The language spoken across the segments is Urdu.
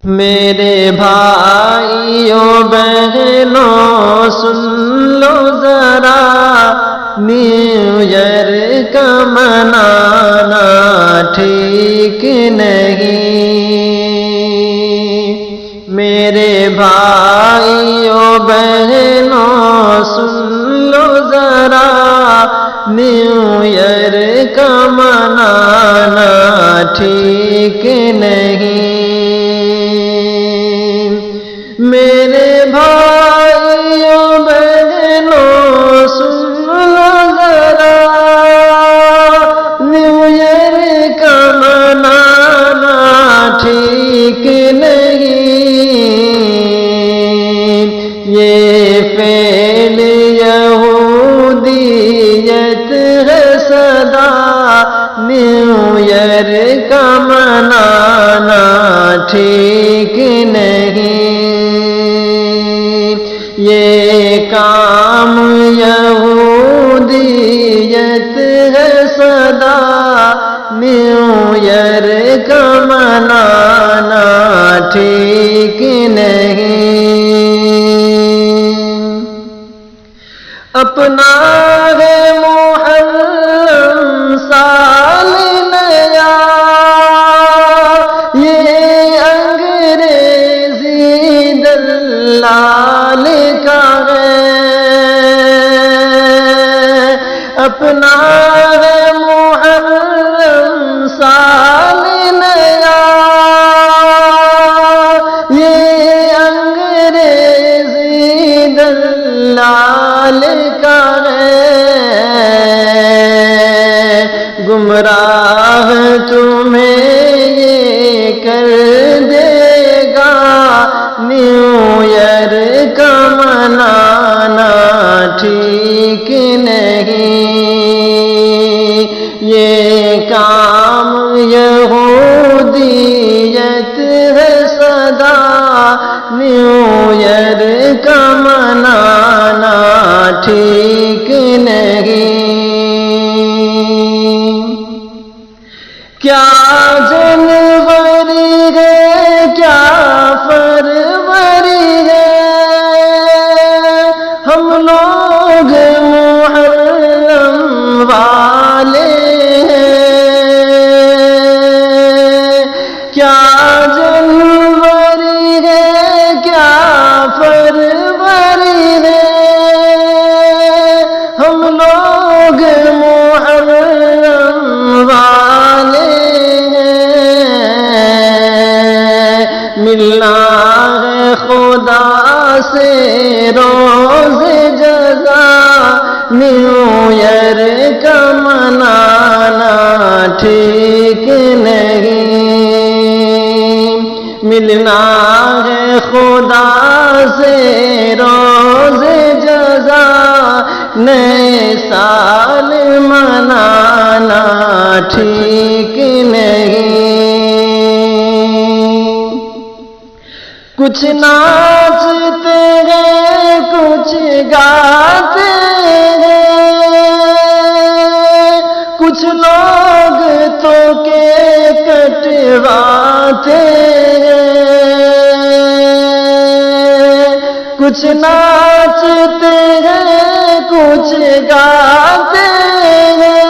میرے بھائیوں بہنوں سن لو ذرا، نیو ایئر کا منانا ٹھیک نہیں۔ میرے بھائیوں بہنوں سن لو ذرا، نیو ایئر کا منانا ٹھیک نہیں۔ میرے بھائیوں بہنوں سن لو ذرا، نیو ایئر کا منانا ٹھیک نہیں۔ یہ فعل یہودیت ہے سدا، نیو ایئر کا منانا ٹھیک نہیں۔ یہ کام یہودیت ہے سدا، نیو ایئر کا منانا ٹھیک نہیں۔ اپنا ہے محرم سال نیا، یہ انگریزی دلال کا ہے۔ اپنا ہے محرم سال نیا، یہ انگریزی دلال کا ہے۔ گمراہ تمہیں یہ کر دے گا، نیو ایئر کا منانا ٹھیک نہیں۔ یہ کام یہودیت ہے سدا، نیو ایئر کا منانا ٹھیک نہیں۔ کیا جنوری ہے کیا فروری ہے، ہم لوگ محرم والے ہیں۔ کیا جنوری ہے کیا فروری ہے، ہم لوگ محرم والے ہیں۔ ملنا ہے خدا سے روز جزا، نیو ایئر کا منانا ٹھیک نہیں۔ ملنا ہے خدا سے روز جزا، نئے سال منانا ٹھیک نہیں۔ کچھ ناچتے ہیں کچھ گاتے ہیں، کچھ لوگ تو کیک کٹواتے ہیں۔ کچھ ناچتے ہیں کچھ گاتے ہیں،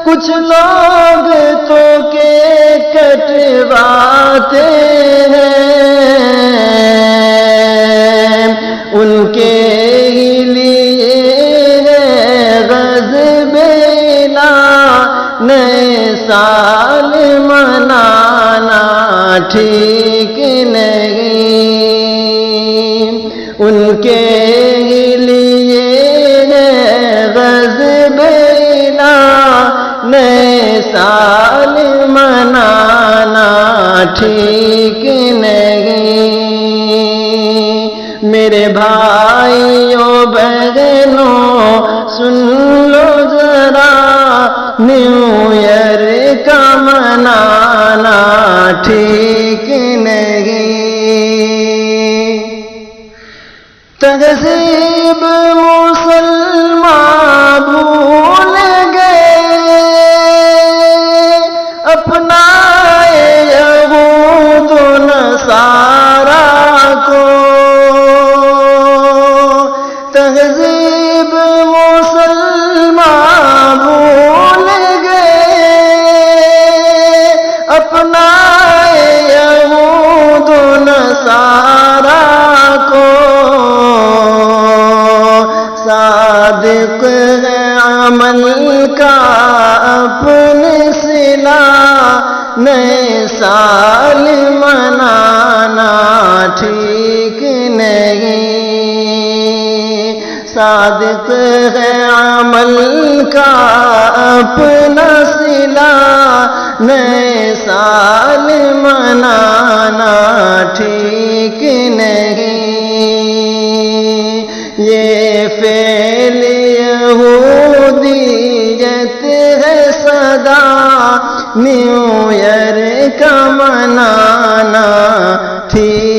کچھ لوگ تو کیک کٹواتے ہیں۔ ان کے ہی لیے ہے غضب الہ، نئے سال منانا ٹھیک نہیں۔ ان کے ہی لیے ہے غضب الہ، نئے سال منانا ٹھیک نہیں۔ میرے بھائیوں بہنوں سن لو ذرا، نیو ایئر کا منانا ٹھیک نہیں۔ تہذیب مسلمان بھول گئے، اپنا یہود سال منانا ٹھیک نہیں، صادق ہے عمل کا اپنا صلہ، نئے سال منانا ٹھیک نہیں، یہ فعل یہودیت ہے صدا، نیو ایئر کا منانا ٹھیک